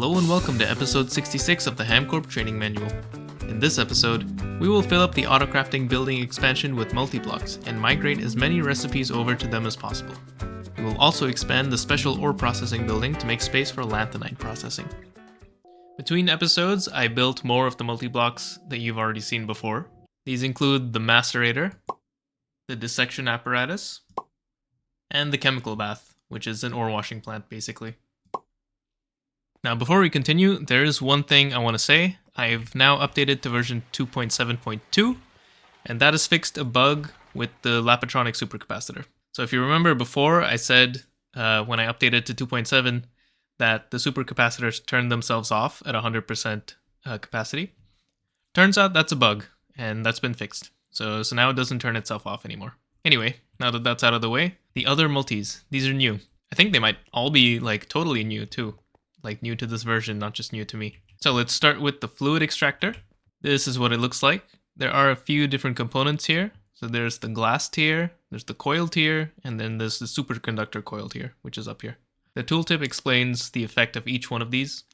Hello and welcome to episode 66 of the HamCorp Training Manual. In this episode, we will fill up the autocrafting building expansion with multiblocks and migrate as many recipes over to them as possible. We will also expand the special ore processing building to make space for lanthanide processing. Between episodes, I built more of the multiblocks that you've already seen before. These include the macerator, the dissection apparatus, and the chemical bath, which is an ore washing plant basically. Now before we continue, there is one thing I want to say. I've now updated to version 2.7.2, and that has fixed a bug with the Lapatronic supercapacitor. So if you remember before, I said when I updated to 2.7 that the supercapacitors turned themselves off at 100% capacity. Turns out that's a bug, and that's been fixed. So now it doesn't turn itself off anymore. Anyway, now that that's out of the way, the other multis, these are new. I think they might all be like totally new too. Like new to this version, not just new to me. So let's start with the fluid extractor. This is what it looks like. There are a few different components here. So there's the glass tier, there's the coil tier, and then there's the superconductor coil tier, which is up here. The tooltip explains the effect of each one of these.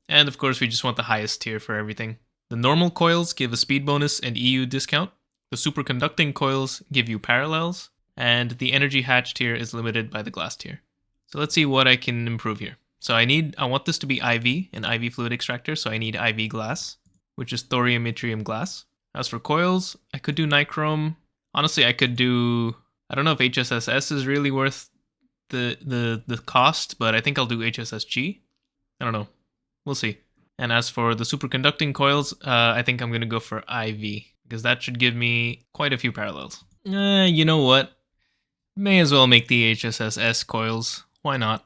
And of course, we just want the highest tier for everything. The normal coils give a speed bonus and EU discount. The superconducting coils give you parallels. And the energy hatch tier is limited by the glass tier. So let's see what I can improve here. So I want this to be IV, an IV fluid extractor, so I need IV glass, which is thorium yttrium glass. As for coils, I could do nichrome. Honestly, I don't know if HSSS is really worth the cost, but I think I'll do HSSG. I don't know. We'll see. And as for the superconducting coils, I think I'm going to go for IV, because that should give me quite a few parallels. You know what? May as well make the HSSS coils. Why not?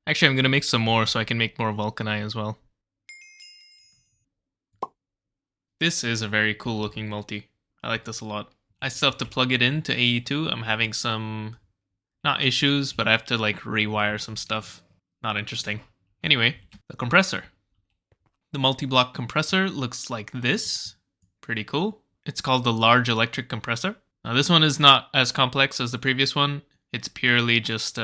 Actually, I'm going to make some more so I can make more Vulcani as well. This is a very cool looking multi. I like this a lot. I still have to plug it into AE2. I'm having some, not issues, but I have to like rewire some stuff. Not interesting. Anyway, the compressor. The multi-block compressor looks like this. Pretty cool. It's called the large electric compressor. Now this one is not as complex as the previous one. It's purely just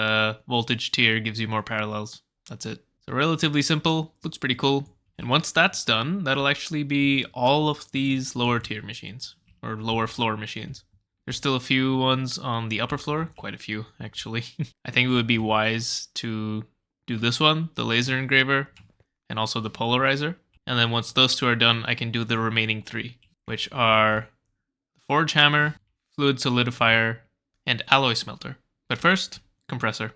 voltage tier gives you more parallels. That's it. So relatively simple, looks pretty cool. And once that's done, that'll actually be all of these lower tier machines, or lower floor machines. There's still a few ones on the upper floor, quite a few actually. I think it would be wise to do this one, the laser engraver, and also the polarizer. And then once those two are done, I can do the remaining three, which are the forge hammer, fluid solidifier, and alloy smelter. But first, compressor.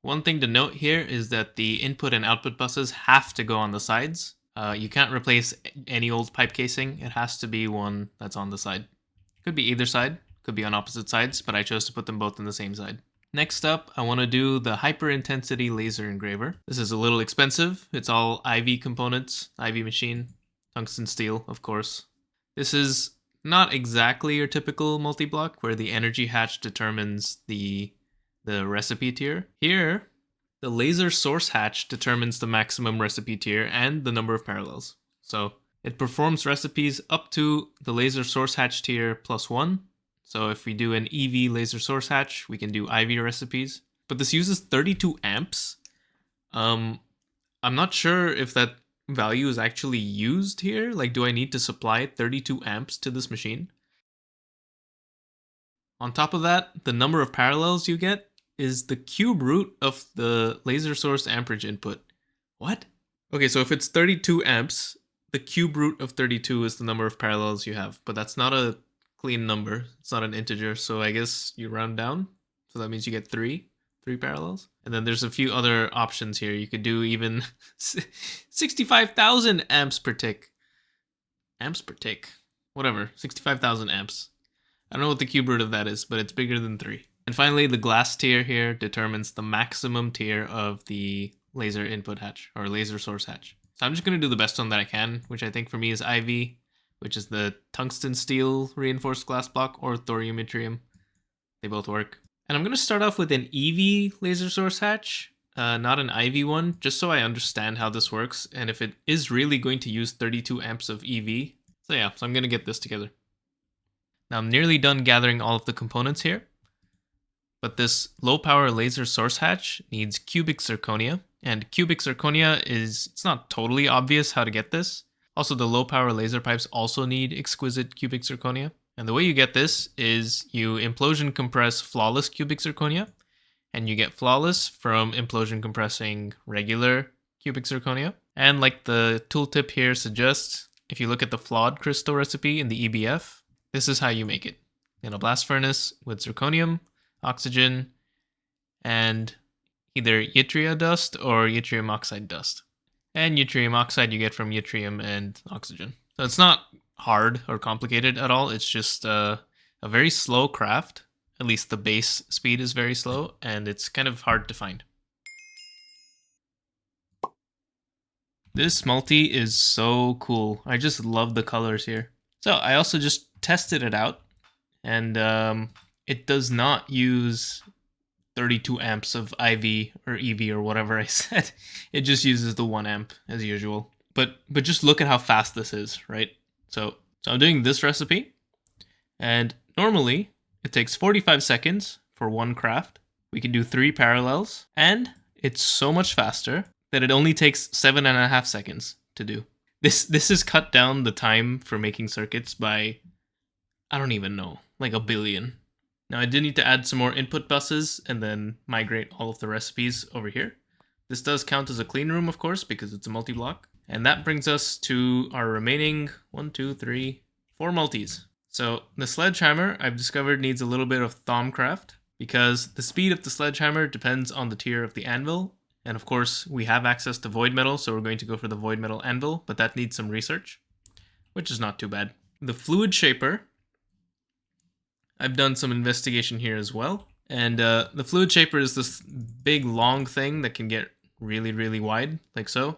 One thing to note here is that the input and output buses have to go on the sides. You can't replace any old pipe casing. It has to be one that's on the side. Could be either side, could be on opposite sides, but I chose to put them both on the same side. Next up, I want to do the hyper intensity laser engraver. This is a little expensive. It's all IV components, IV machine, tungsten steel, of course. This is not exactly your typical multi-block where the energy hatch determines the recipe tier. Here, the laser source hatch determines the maximum recipe tier and the number of parallels. So it performs recipes up to the laser source hatch tier +1. So if we do an EV laser source hatch, we can do IV recipes. But this uses 32 amps. I'm not sure if that value is actually used here. Like, do I need to supply 32 amps to this machine? On top of that, the number of parallels you get is the cube root of the laser source amperage input. What? Okay, so if it's 32 amps, the cube root of 32 is the number of parallels you have, but that's not a clean number. It's not an integer, so I guess you round down. So that means you get three parallels. And then there's a few other options here. You could do even 65,000 amps per tick. Amps per tick. Whatever, 65,000 amps. I don't know what the cube root of that is, but it's bigger than 3. And finally, the glass tier here determines the maximum tier of the laser input hatch, or laser source hatch. So I'm just going to do the best one that I can, which I think for me is IV, which is the tungsten steel reinforced glass block, or thorium yttrium. They both work. And I'm going to start off with an EV laser source hatch, not an IV one, just so I understand how this works and if it is really going to use 32 amps of EV. So yeah, so I'm going to get this together. Now I'm nearly done gathering all of the components here. But this low power laser source hatch needs cubic zirconia, and cubic zirconia it's not totally obvious how to get this. Also, the low power laser pipes also need exquisite cubic zirconia. And the way you get this is you implosion compress flawless cubic zirconia, and you get flawless from implosion compressing regular cubic zirconia. And like the tooltip here suggests, if you look at the flawed crystal recipe in the EBF, this is how you make it. In a blast furnace with zirconium, oxygen, and either yttria dust or yttrium oxide dust. And yttrium oxide you get from yttrium and oxygen. So it's not hard or complicated at all. It's just a very slow craft. At least the base speed is very slow, and it's kind of hard to find. This multi is so cool. I just love the colors here. So I also just tested it out, and it does not use 32 amps of IV or EV or whatever I said. It just uses the 1 amp as usual. But just look at how fast this is, right? So I'm doing this recipe, and normally it takes 45 seconds for one craft. We can do 3 parallels, and it's so much faster that it only takes 7.5 seconds to do. This has cut down the time for making circuits by, I don't even know, like 1 billion. Now I did need to add some more input buses and then migrate all of the recipes over here. This does count as a clean room, of course, because it's a multi-block. And that brings us to our remaining 4 multis. So the sledgehammer, I've discovered, needs a little bit of Thaumcraft because the speed of the sledgehammer depends on the tier of the anvil. And of course, we have access to void metal, so we're going to go for the void metal anvil, but that needs some research, which is not too bad. The fluid shaper, I've done some investigation here as well. And the fluid shaper is this big long thing that can get really, really wide, like so.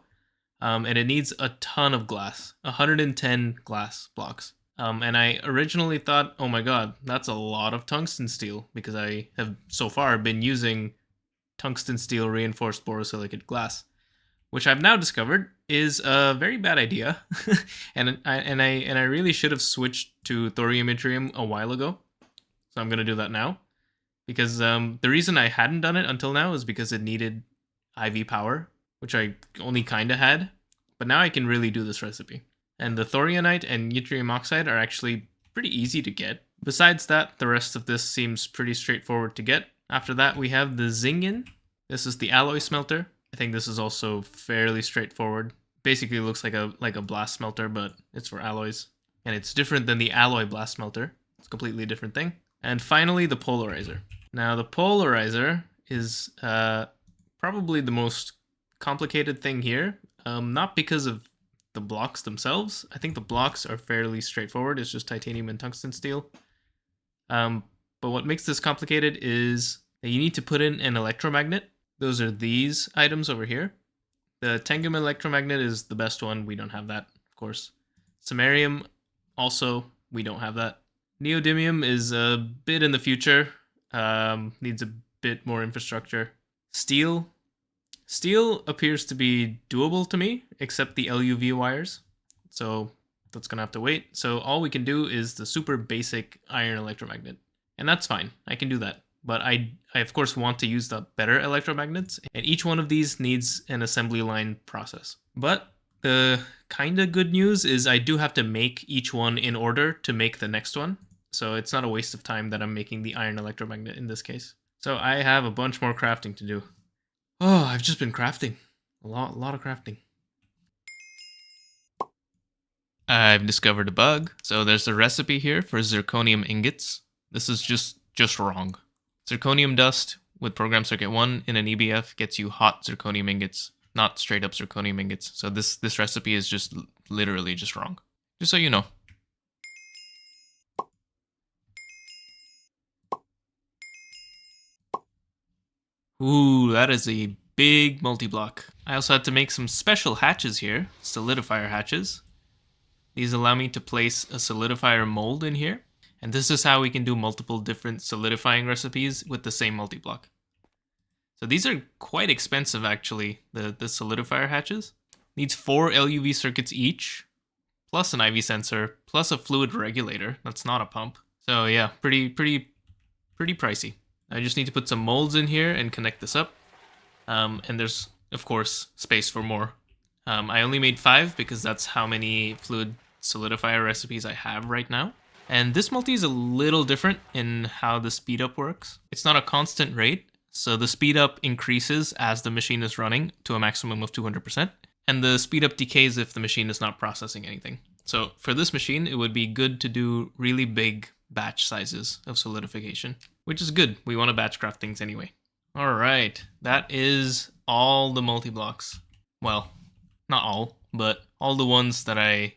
And it needs a ton of glass, 110 glass blocks. And I originally thought, oh my god, that's a lot of tungsten steel, because I have so far been using tungsten steel reinforced borosilicate glass, which I've now discovered is a very bad idea. and I really should have switched to thorium yttrium a while ago. So I'm going to do that now, because the reason I hadn't done it until now is because it needed IV power, which I only kind of had, but now I can really do this recipe. And the thorionite and yttrium oxide are actually pretty easy to get. Besides that, the rest of this seems pretty straightforward to get. After that, we have the Zingen. This is the alloy smelter. I think this is also fairly straightforward. Basically looks like a blast smelter, but it's for alloys. And it's different than the alloy blast smelter. It's a completely different thing. And finally, the polarizer. Now, the polarizer is probably the most complicated thing here. Not because of the blocks themselves. I think the blocks are fairly straightforward. It's just titanium and tungsten steel. But what makes this complicated is that you need to put in an electromagnet. Those are these items over here. The Tangum electromagnet is the best one. We don't have that, of course. Samarium, also, we don't have that. Neodymium is a bit in the future. Needs a bit more infrastructure. Steel appears to be doable to me, except the LUV wires. So that's gonna have to wait. So all we can do is the super basic iron electromagnet. And that's fine, I can do that. But I of course want to use the better electromagnets, and each one of these needs an assembly line process. But the kinda good news is I do have to make each one in order to make the next one. So it's not a waste of time that I'm making the iron electromagnet in this case. So I have a bunch more crafting to do. Oh, I've just been crafting. A lot of crafting. I've discovered a bug. So there's a recipe here for zirconium ingots. This is just wrong. Zirconium dust with program circuit 1 in an EBF gets you hot zirconium ingots, not straight up zirconium ingots. So this recipe is just literally just wrong. Just so you know. Ooh, that is a big multi-block. I also had to make some special hatches here, solidifier hatches. These allow me to place a solidifier mold in here, and this is how we can do multiple different solidifying recipes with the same multi-block. So these are quite expensive actually, the solidifier hatches. Needs 4 LUV circuits each, plus an IV sensor, plus a fluid regulator. That's not a pump. So yeah, pretty pricey. I just need to put some molds in here and connect this up. And there's, of course, space for more. I only made 5 because that's how many fluid solidifier recipes I have right now. And this multi is a little different in how the speed up works. It's not a constant rate, so the speed up increases as the machine is running to a maximum of 200%, and the speed up decays if the machine is not processing anything. So for this machine, it would be good to do really big batch sizes of solidification, which is good. We want to batch craft things anyway. All right, that is all the multi-blocks. Well, not all, but all the ones that I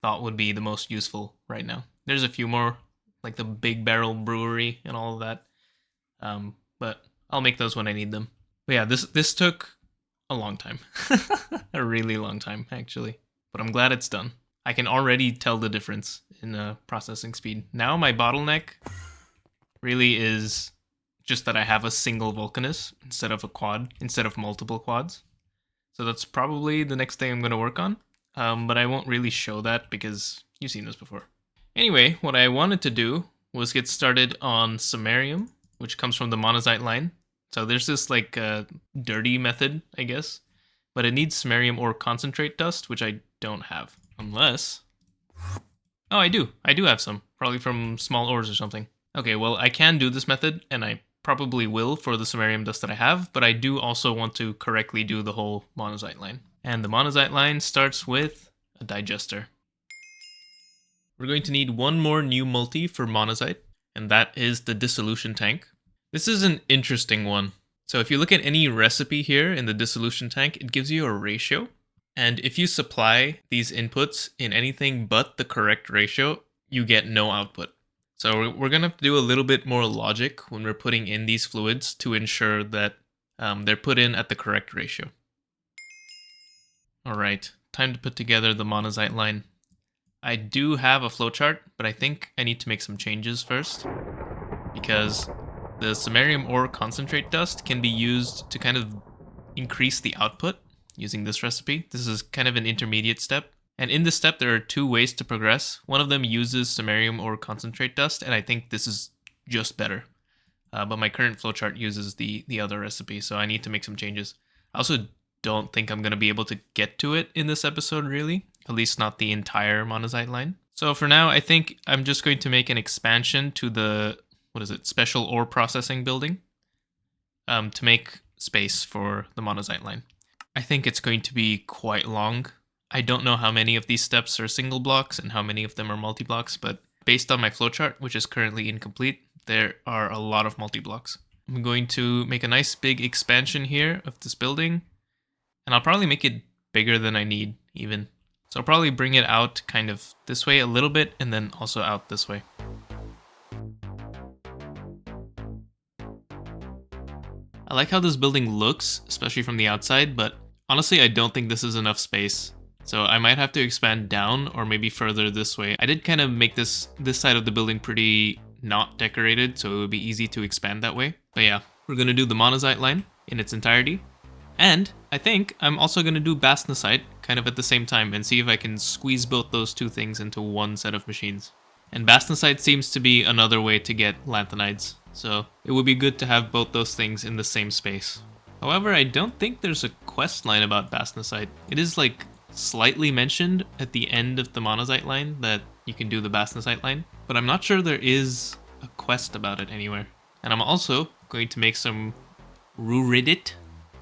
thought would be the most useful right now. There's a few more, like the big barrel brewery and all of that, but I'll make those when I need them. But yeah, this took a long time, a really long time actually, but I'm glad it's done. I can already tell the difference in processing speed. Now my bottleneck really is just that I have a single Vulcanus instead of multiple quads. So that's probably the next thing I'm going to work on, but I won't really show that because you've seen this before. Anyway, what I wanted to do was get started on samarium, which comes from the Monazite line. So there's this like dirty method, I guess, but it needs samarium ore concentrate dust, which I don't have. Unless... Oh, I do have some, probably from small ores or something. Okay, well, I can do this method, and I probably will for the samarium dust that I have, but I do also want to correctly do the whole Monazite line. And the Monazite line starts with a digester. We're going to need one more new multi for Monazite, and that is the dissolution tank. This is an interesting one. So if you look at any recipe here in the dissolution tank, it gives you a ratio. And if you supply these inputs in anything but the correct ratio, you get no output. So we're going to have to do a little bit more logic when we're putting in these fluids to ensure that they're put in at the correct ratio. All right, time to put together the Monazite line. I do have a flowchart, but I think I need to make some changes first, because the samarium ore concentrate dust can be used to kind of increase the output using this recipe. This is kind of an intermediate step. And in this step, there are 2 ways to progress. One of them uses samarium ore concentrate dust, and I think this is just better. But my current flowchart uses the other recipe, so I need to make some changes. I also don't think I'm going to be able to get to it in this episode, really. At least not the entire Monazite line. So for now, I think I'm just going to make an expansion to the, special ore processing building to make space for the Monazite line. I think it's going to be quite long. I don't know how many of these steps are single blocks and how many of them are multi-blocks, but based on my flowchart, which is currently incomplete, there are a lot of multi-blocks. I'm going to make a nice big expansion here of this building, and I'll probably make it bigger than I need even. So I'll probably bring it out kind of this way a little bit and then also out this way. I like how this building looks, especially from the outside, but honestly I don't think this is enough space. So I might have to expand down or maybe further this way. I did kind of make this side of the building pretty not decorated, so it would be easy to expand that way. But yeah, we're going to do the Monazite line in its entirety. And I think I'm also going to do bastnasite kind of at the same time and see if I can squeeze both those 2 things into one set of machines. And bastnasite seems to be another way to get lanthanides, so it would be good to have both those things in the same space. However, I don't think there's a quest line about bastnasite. It is like slightly mentioned at the end of the Monazite line that you can do the bastnasite line, but I'm not sure there is a quest about it anywhere. And I'm also going to make some ruridite.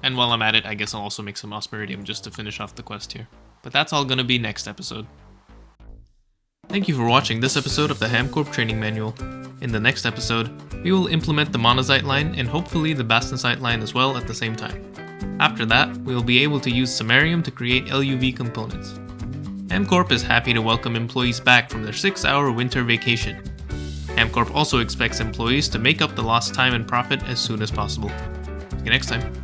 And while I'm at it, I guess I'll also make some osmiridium just to finish off the quest here. But that's all gonna be next episode. Thank you for watching this episode of the HamCorp Training Manual. In the next episode, we will implement the Monazite line and hopefully the bastnasite line as well at the same time. After that, we will be able to use samarium to create LUV components. HamCorp is happy to welcome employees back from their 6-hour winter vacation. HamCorp also expects employees to make up the lost time and profit as soon as possible. See you next time.